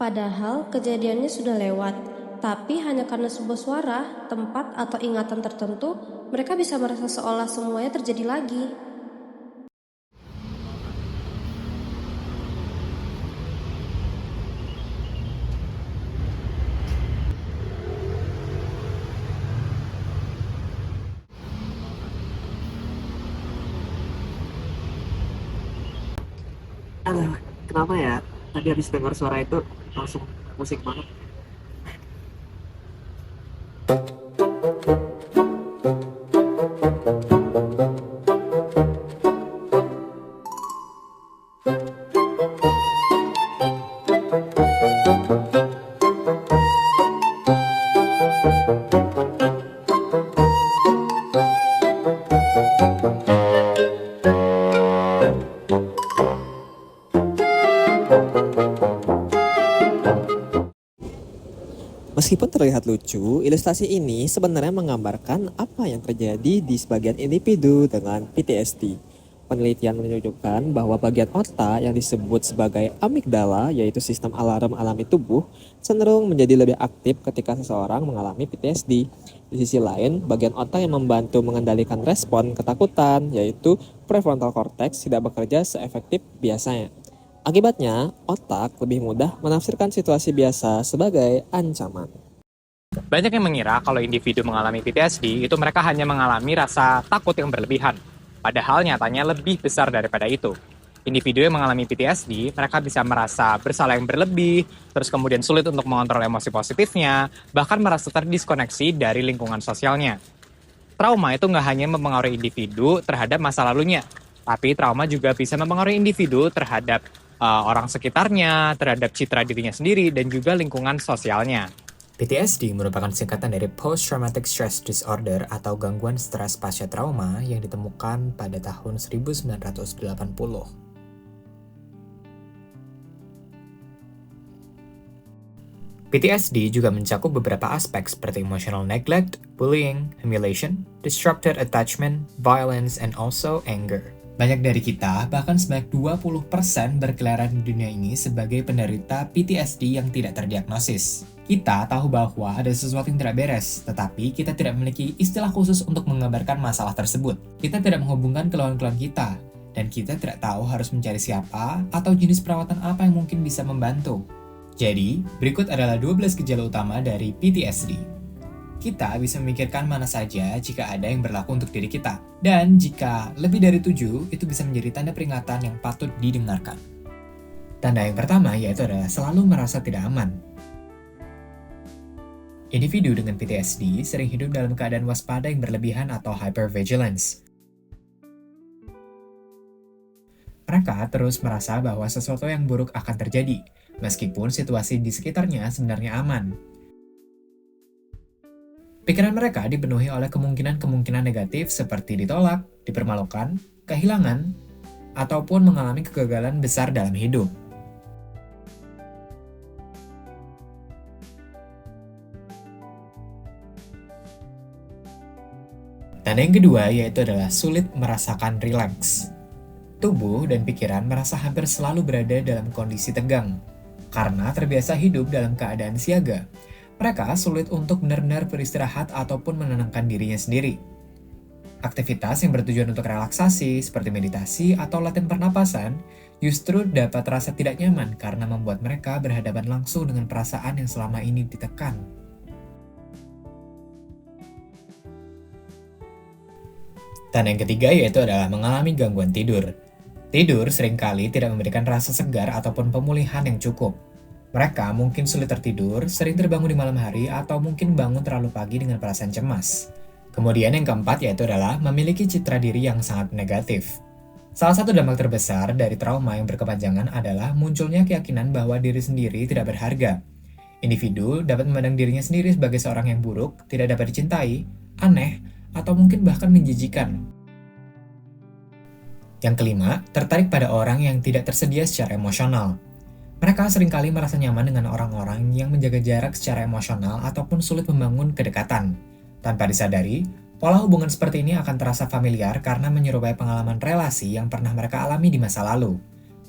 Padahal kejadiannya sudah lewat, tapi hanya karena sebuah suara, tempat, atau ingatan tertentu, mereka bisa merasa seolah semuanya terjadi lagi. Aduh, kenapa ya? Tadi habis dengar suara itu langsung musik banget. Meskipun terlihat lucu, ilustrasi ini sebenarnya menggambarkan apa yang terjadi di sebagian individu dengan PTSD. Penelitian menunjukkan bahwa bagian otak yang disebut sebagai amigdala, yaitu sistem alarm alami tubuh, cenderung menjadi lebih aktif ketika seseorang mengalami PTSD. Di sisi lain, bagian otak yang membantu mengendalikan respon ketakutan, yaitu prefrontal cortex, tidak bekerja seefektif biasanya. Akibatnya, otak lebih mudah menafsirkan situasi biasa sebagai ancaman. Banyak yang mengira kalau individu mengalami PTSD itu mereka hanya mengalami rasa takut yang berlebihan. Padahal nyatanya lebih besar daripada itu. Individu yang mengalami PTSD, mereka bisa merasa bersalah yang berlebih, terus kemudian sulit untuk mengontrol emosi positifnya, bahkan merasa terdiskoneksi dari lingkungan sosialnya. Trauma itu nggak hanya mempengaruhi individu terhadap masa lalunya, tapi trauma juga bisa mempengaruhi individu terhadap orang sekitarnya, terhadap citra dirinya sendiri, dan juga lingkungan sosialnya. PTSD merupakan singkatan dari Post Traumatic Stress Disorder atau gangguan stres pasca trauma yang ditemukan pada tahun 1980. PTSD juga mencakup beberapa aspek seperti emotional neglect, bullying, humiliation, disrupted attachment, violence, and also anger. Banyak dari kita, bahkan sebanyak 20% berkeliaran di dunia ini sebagai penderita PTSD yang tidak terdiagnosis. Kita tahu bahwa ada sesuatu yang tidak beres, tetapi kita tidak memiliki istilah khusus untuk menggambarkan masalah tersebut. Kita tidak menghubungkan keluhan-keluhan kita, dan kita tidak tahu harus mencari siapa atau jenis perawatan apa yang mungkin bisa membantu. Jadi, berikut adalah 12 gejala utama dari PTSD. Kita bisa memikirkan mana saja jika ada yang berlaku untuk diri kita. Dan jika lebih dari 7, itu bisa menjadi tanda peringatan yang patut didengarkan. Tanda yang pertama yaitu adalah selalu merasa tidak aman. Individu dengan PTSD sering hidup dalam keadaan waspada yang berlebihan atau hypervigilance. Mereka terus merasa bahwa sesuatu yang buruk akan terjadi, meskipun situasi di sekitarnya sebenarnya aman. Pikiran mereka dipenuhi oleh kemungkinan-kemungkinan negatif seperti ditolak, dipermalukan, kehilangan, ataupun mengalami kegagalan besar dalam hidup. Tanda yang kedua yaitu adalah sulit merasakan rileks. Tubuh dan pikiran merasa hampir selalu berada dalam kondisi tegang, karena terbiasa hidup dalam keadaan siaga. Mereka sulit untuk benar-benar beristirahat ataupun menenangkan dirinya sendiri. Aktivitas yang bertujuan untuk relaksasi, seperti meditasi atau latihan pernapasan, justru dapat terasa tidak nyaman karena membuat mereka berhadapan langsung dengan perasaan yang selama ini ditekan. Tanda yang ketiga yaitu adalah mengalami gangguan tidur. Tidur seringkali tidak memberikan rasa segar ataupun pemulihan yang cukup. Mereka mungkin sulit tertidur, sering terbangun di malam hari, atau mungkin bangun terlalu pagi dengan perasaan cemas. Kemudian yang keempat yaitu adalah memiliki citra diri yang sangat negatif. Salah satu dampak terbesar dari trauma yang berkepanjangan adalah munculnya keyakinan bahwa diri sendiri tidak berharga. Individu dapat memandang dirinya sendiri sebagai seorang yang buruk, tidak dapat dicintai, aneh, atau mungkin bahkan menjijikan. Yang kelima, tertarik pada orang yang tidak tersedia secara emosional. Mereka seringkali merasa nyaman dengan orang-orang yang menjaga jarak secara emosional ataupun sulit membangun kedekatan. Tanpa disadari, pola hubungan seperti ini akan terasa familiar karena menyerupai pengalaman relasi yang pernah mereka alami di masa lalu.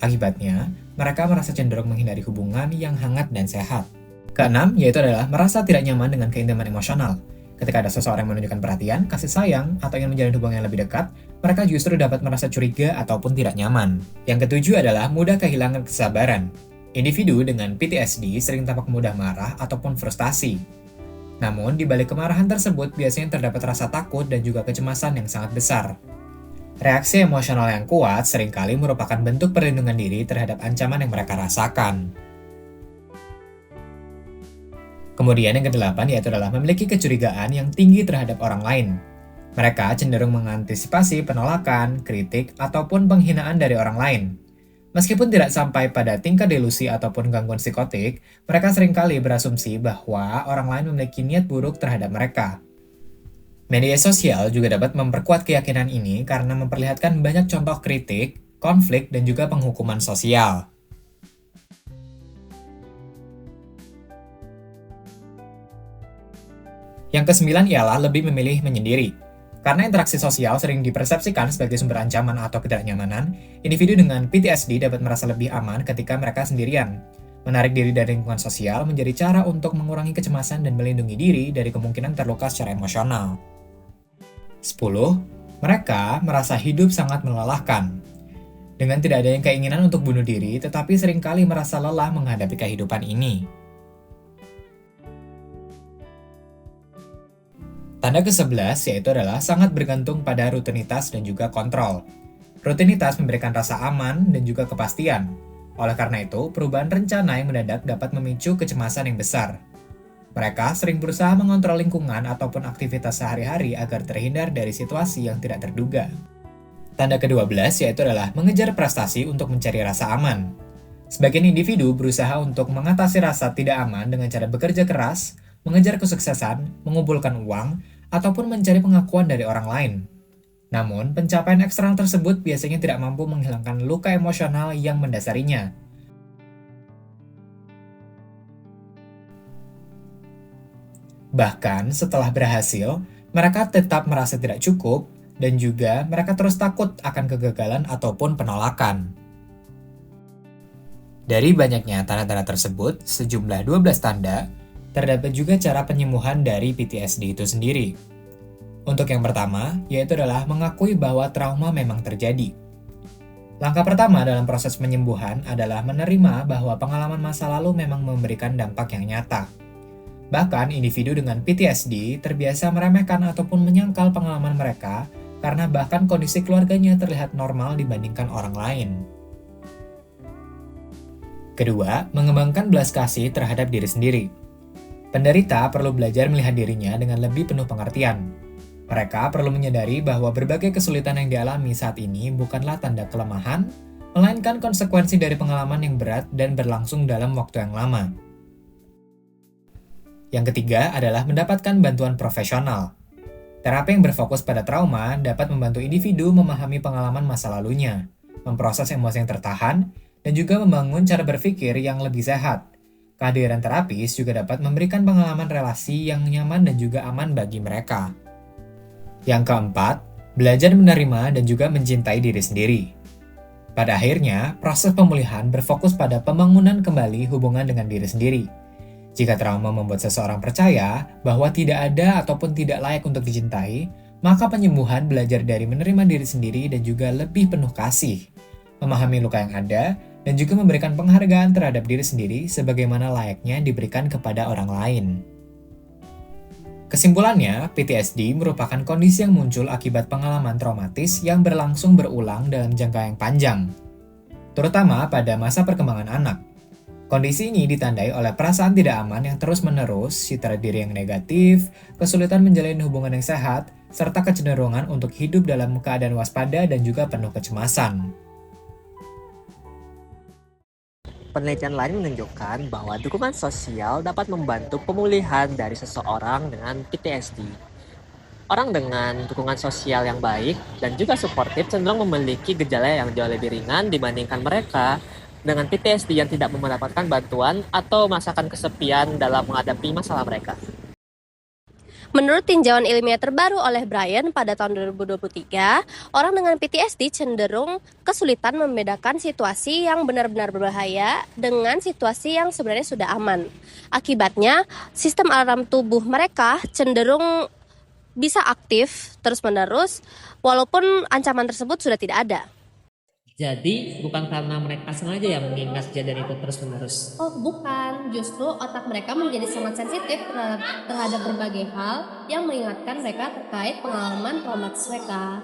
Akibatnya, mereka merasa cenderung menghindari hubungan yang hangat dan sehat. Keenam, yaitu adalah merasa tidak nyaman dengan keintiman emosional. Ketika ada seseorang yang menunjukkan perhatian, kasih sayang, atau ingin menjalin hubungan yang lebih dekat, mereka justru dapat merasa curiga ataupun tidak nyaman. Yang ketujuh adalah mudah kehilangan kesabaran. Individu dengan PTSD sering tampak mudah marah ataupun frustasi. Namun, di balik kemarahan tersebut biasanya terdapat rasa takut dan juga kecemasan yang sangat besar. Reaksi emosional yang kuat seringkali merupakan bentuk perlindungan diri terhadap ancaman yang mereka rasakan. Kemudian yang kedelapan yaitu adalah memiliki kecurigaan yang tinggi terhadap orang lain. Mereka cenderung mengantisipasi penolakan, kritik, ataupun penghinaan dari orang lain. Meskipun tidak sampai pada tingkat delusi ataupun gangguan psikotik, mereka seringkali berasumsi bahwa orang lain memiliki niat buruk terhadap mereka. Media sosial juga dapat memperkuat keyakinan ini karena memperlihatkan banyak contoh kritik, konflik, dan juga penghukuman sosial. Yang kesembilan ialah lebih memilih menyendiri. Karena interaksi sosial sering dipersepsikan sebagai sumber ancaman atau ketidaknyamanan, individu dengan PTSD dapat merasa lebih aman ketika mereka sendirian. Menarik diri dari lingkungan sosial menjadi cara untuk mengurangi kecemasan dan melindungi diri dari kemungkinan terluka secara emosional. 10. Mereka merasa hidup sangat melelahkan. Dengan tidak adanya keinginan untuk bunuh diri, tetapi seringkali merasa lelah menghadapi kehidupan ini. Tanda ke-11 yaitu adalah sangat bergantung pada rutinitas dan juga kontrol. Rutinitas memberikan rasa aman dan juga kepastian. Oleh karena itu, perubahan rencana yang mendadak dapat memicu kecemasan yang besar. Mereka sering berusaha mengontrol lingkungan ataupun aktivitas sehari-hari agar terhindar dari situasi yang tidak terduga. Tanda ke-12 yaitu adalah mengejar prestasi untuk mencari rasa aman. Sebagian individu berusaha untuk mengatasi rasa tidak aman dengan cara bekerja keras, mengejar kesuksesan, mengumpulkan uang, ataupun mencari pengakuan dari orang lain. Namun, pencapaian eksternal tersebut biasanya tidak mampu menghilangkan luka emosional yang mendasarinya. Bahkan setelah berhasil, mereka tetap merasa tidak cukup dan juga mereka terus takut akan kegagalan ataupun penolakan. Dari banyaknya tanda-tanda tersebut, sejumlah 12 tanda, terdapat juga cara penyembuhan dari PTSD itu sendiri. Untuk yang pertama, yaitu adalah mengakui bahwa trauma memang terjadi. Langkah pertama dalam proses penyembuhan adalah menerima bahwa pengalaman masa lalu memang memberikan dampak yang nyata. Bahkan, individu dengan PTSD terbiasa meremehkan ataupun menyangkal pengalaman mereka karena bahkan kondisi keluarganya terlihat normal dibandingkan orang lain. Kedua, mengembangkan belas kasih terhadap diri sendiri. Penderita perlu belajar melihat dirinya dengan lebih penuh pengertian. Mereka perlu menyadari bahwa berbagai kesulitan yang dialami saat ini bukanlah tanda kelemahan, melainkan konsekuensi dari pengalaman yang berat dan berlangsung dalam waktu yang lama. Yang ketiga adalah mendapatkan bantuan profesional. Terapi yang berfokus pada trauma dapat membantu individu memahami pengalaman masa lalunya, memproses emosi yang tertahan, dan juga membangun cara berpikir yang lebih sehat. Kehadiran terapis juga dapat memberikan pengalaman relasi yang nyaman dan juga aman bagi mereka. Yang keempat, belajar menerima dan juga mencintai diri sendiri. Pada akhirnya, proses pemulihan berfokus pada pembangunan kembali hubungan dengan diri sendiri. Jika trauma membuat seseorang percaya bahwa tidak ada ataupun tidak layak untuk dicintai, maka penyembuhan belajar dari menerima diri sendiri dan juga lebih penuh kasih, memahami luka yang ada, dan juga memberikan penghargaan terhadap diri sendiri sebagaimana layaknya diberikan kepada orang lain. Kesimpulannya, PTSD merupakan kondisi yang muncul akibat pengalaman traumatis yang berlangsung berulang dalam jangka yang panjang, terutama pada masa perkembangan anak. Kondisi ini ditandai oleh perasaan tidak aman yang terus-menerus, citra diri yang negatif, kesulitan menjalin hubungan yang sehat, serta kecenderungan untuk hidup dalam keadaan waspada dan juga penuh kecemasan. Penelitian lain menunjukkan bahwa dukungan sosial dapat membantu pemulihan dari seseorang dengan PTSD. Orang dengan dukungan sosial yang baik dan juga suportif cenderung memiliki gejala yang jauh lebih ringan dibandingkan mereka dengan PTSD yang tidak mendapatkan bantuan atau merasakan kesepian dalam menghadapi masalah mereka. Menurut tinjauan ilmiah terbaru oleh Brian pada tahun 2023, orang dengan PTSD cenderung kesulitan membedakan situasi yang benar-benar berbahaya dengan situasi yang sebenarnya sudah aman. Akibatnya, sistem alarm tubuh mereka cenderung bisa aktif terus-menerus walaupun ancaman tersebut sudah tidak ada. Jadi bukan karena mereka sengaja yang mengingat kejadian itu terus-menerus. Oh, bukan. Justru otak mereka menjadi sangat sensitif terhadap berbagai hal yang mengingatkan mereka terkait pengalaman traumatis mereka.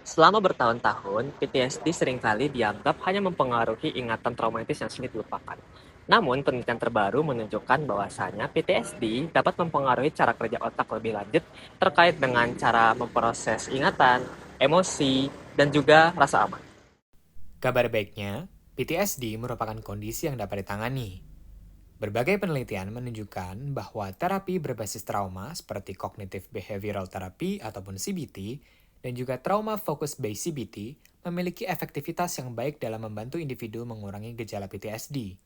Selama bertahun-tahun, PTSD seringkali dianggap hanya mempengaruhi ingatan traumatis yang sulit dilupakan. Namun, penelitian terbaru menunjukkan bahwasanya PTSD dapat mempengaruhi cara kerja otak lebih lanjut terkait dengan cara memproses ingatan, emosi, dan juga rasa aman. Kabar baiknya, PTSD merupakan kondisi yang dapat ditangani. Berbagai penelitian menunjukkan bahwa terapi berbasis trauma seperti Cognitive Behavioral Therapy ataupun CBT dan juga Trauma Focused Based CBT memiliki efektivitas yang baik dalam membantu individu mengurangi gejala PTSD.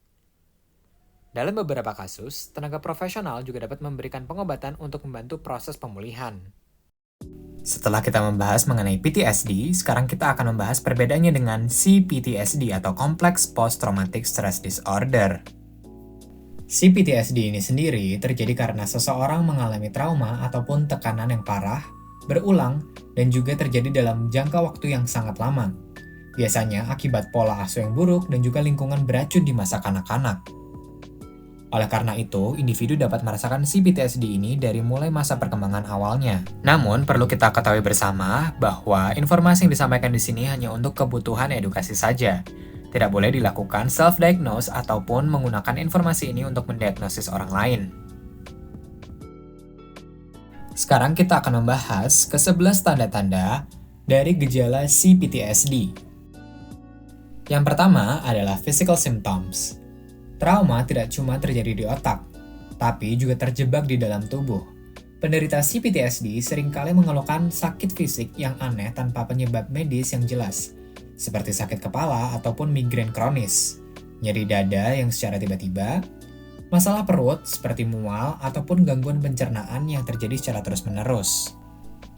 Dalam beberapa kasus, tenaga profesional juga dapat memberikan pengobatan untuk membantu proses pemulihan. Setelah kita membahas mengenai PTSD, sekarang kita akan membahas perbedaannya dengan CPTSD atau Complex Post-Traumatic Stress Disorder. CPTSD ini sendiri terjadi karena seseorang mengalami trauma ataupun tekanan yang parah, berulang, dan juga terjadi dalam jangka waktu yang sangat lama. Biasanya akibat pola asuh yang buruk dan juga lingkungan beracun di masa kanak-kanak. Oleh karena itu, individu dapat merasakan CPTSD ini dari mulai masa perkembangan awalnya. Namun, perlu kita ketahui bersama bahwa informasi yang disampaikan di sini hanya untuk kebutuhan edukasi saja. Tidak boleh dilakukan self-diagnose ataupun menggunakan informasi ini untuk mendiagnosis orang lain. Sekarang kita akan membahas ke-11 tanda-tanda dari gejala CPTSD. Yang pertama adalah physical symptoms. Trauma tidak cuma terjadi di otak, tapi juga terjebak di dalam tubuh. Penderita CPTSD seringkali mengeluhkan sakit fisik yang aneh tanpa penyebab medis yang jelas, seperti sakit kepala ataupun migrain kronis, nyeri dada yang secara tiba-tiba, masalah perut seperti mual ataupun gangguan pencernaan yang terjadi secara terus-menerus.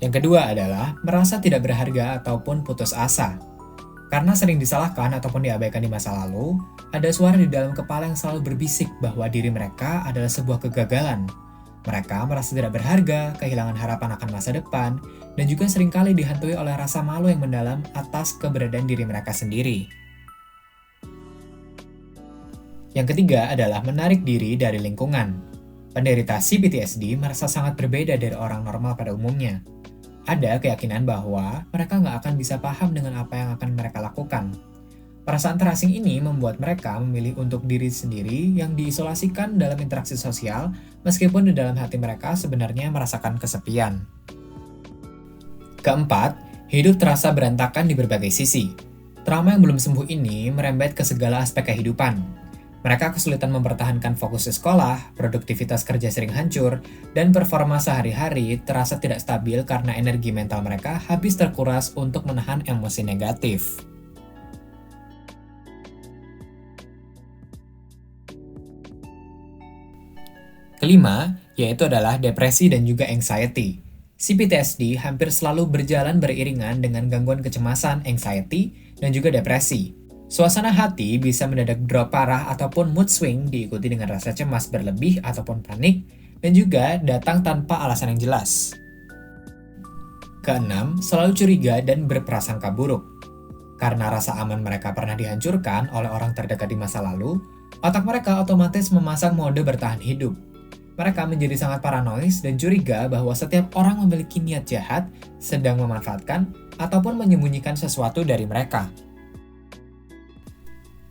Yang kedua adalah merasa tidak berharga ataupun putus asa. Karena sering disalahkan ataupun diabaikan di masa lalu, ada suara di dalam kepala yang selalu berbisik bahwa diri mereka adalah sebuah kegagalan. Mereka merasa tidak berharga, kehilangan harapan akan masa depan, dan juga seringkali dihantui oleh rasa malu yang mendalam atas keberadaan diri mereka sendiri. Yang ketiga adalah menarik diri dari lingkungan. Penderita CPTSD merasa sangat berbeda dari orang normal pada umumnya. Ada keyakinan bahwa mereka nggak akan bisa paham dengan apa yang akan mereka lakukan. Perasaan terasing ini membuat mereka memilih untuk diri sendiri yang diisolasikan dalam interaksi sosial, meskipun di dalam hati mereka sebenarnya merasakan kesepian. Keempat, hidup terasa berantakan di berbagai sisi. Trauma yang belum sembuh ini merembet ke segala aspek kehidupan. Mereka kesulitan mempertahankan fokus di sekolah, produktivitas kerja sering hancur, dan performa sehari-hari terasa tidak stabil karena energi mental mereka habis terkuras untuk menahan emosi negatif. Kelima, yaitu adalah depresi dan juga anxiety. CPTSD hampir selalu berjalan beriringan dengan gangguan kecemasan, anxiety, dan juga depresi. Suasana hati bisa mendadak drop parah ataupun mood swing diikuti dengan rasa cemas berlebih ataupun panik, dan juga datang tanpa alasan yang jelas. Keenam, selalu curiga dan berprasangka buruk. Karena rasa aman mereka pernah dihancurkan oleh orang terdekat di masa lalu, otak mereka otomatis memasang mode bertahan hidup. Mereka menjadi sangat paranoid dan curiga bahwa setiap orang memiliki niat jahat, sedang memanfaatkan, ataupun menyembunyikan sesuatu dari mereka.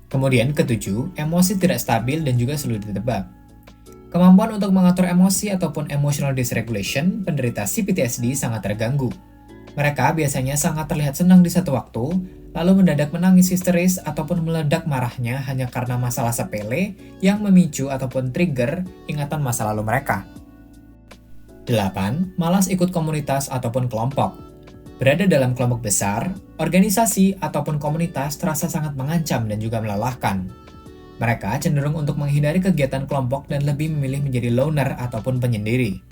Kemudian ketujuh, emosi tidak stabil dan juga sulit ditebak. Kemampuan untuk mengatur emosi ataupun emotional dysregulation penderita CPTSD sangat terganggu. Mereka biasanya sangat terlihat senang di satu waktu, lalu mendadak menangis histeris ataupun meledak marahnya hanya karena masalah sepele yang memicu ataupun trigger ingatan masa lalu mereka. 8. Malas ikut komunitas ataupun kelompok. Berada dalam kelompok besar, organisasi ataupun komunitas terasa sangat mengancam dan juga melelahkan. Mereka cenderung untuk menghindari kegiatan kelompok dan lebih memilih menjadi loner ataupun penyendiri.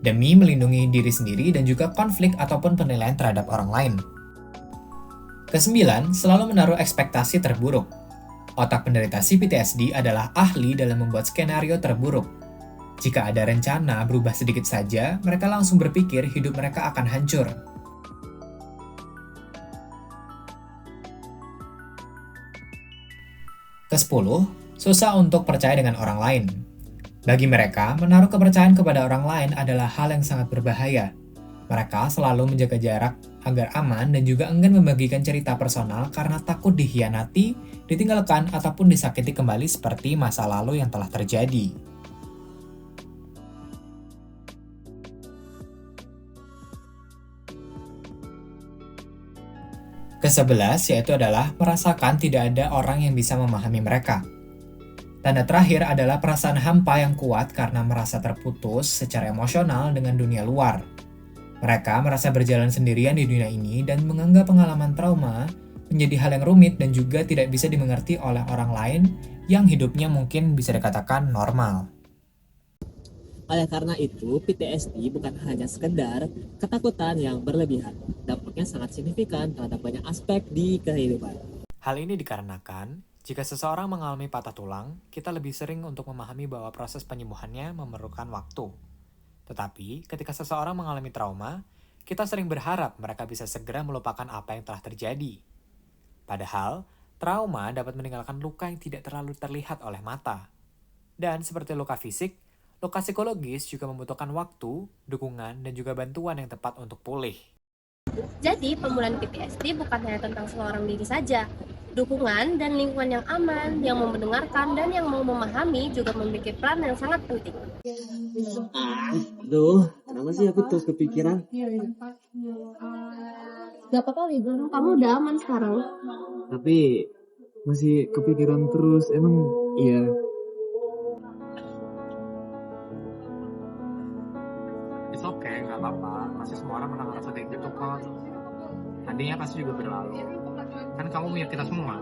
demi melindungi diri sendiri dan juga konflik ataupun penilaian terhadap orang lain. Kesembilan, selalu menaruh ekspektasi terburuk. Otak penderita PTSD adalah ahli dalam membuat skenario terburuk. Jika ada rencana berubah sedikit saja, mereka langsung berpikir hidup mereka akan hancur. Kesepuluh, susah untuk percaya dengan orang lain. Bagi mereka, menaruh kepercayaan kepada orang lain adalah hal yang sangat berbahaya. Mereka selalu menjaga jarak agar aman dan juga enggan membagikan cerita personal karena takut dikhianati, ditinggalkan, ataupun disakiti kembali seperti masa lalu yang telah terjadi. Kesebelas yaitu adalah merasakan tidak ada orang yang bisa memahami mereka. Tanda terakhir adalah perasaan hampa yang kuat karena merasa terputus secara emosional dengan dunia luar. Mereka merasa berjalan sendirian di dunia ini dan menganggap pengalaman trauma menjadi hal yang rumit dan juga tidak bisa dimengerti oleh orang lain yang hidupnya mungkin bisa dikatakan normal. Oleh karena itu, PTSD bukan hanya sekedar ketakutan yang berlebihan. Dampaknya sangat signifikan terhadap banyak aspek di kehidupan. Hal ini dikarenakan jika seseorang mengalami patah tulang, kita lebih sering untuk memahami bahwa proses penyembuhannya memerlukan waktu. Tetapi, ketika seseorang mengalami trauma, kita sering berharap mereka bisa segera melupakan apa yang telah terjadi. Padahal, trauma dapat meninggalkan luka yang tidak terlalu terlihat oleh mata. Dan seperti luka fisik, luka psikologis juga membutuhkan waktu, dukungan, dan juga bantuan yang tepat untuk pulih. Jadi, pemulihan PTSD bukan hanya tentang seorang diri saja. Dukungan dan lingkungan yang aman, yang mau mendengarkan, dan yang mau memahami juga memiliki peran yang sangat penting. Aduh, kenapa sih aku terus kepikiran? Gak apa-apa, Wigun. Kamu udah aman sekarang. Tapi masih kepikiran terus, emang iya. It's okay, nggak apa-apa. Pasti semua orang pernah ngerasa kayak gitu kok. Nantinya pasti juga berlalu. Kan kamu punya kita semua.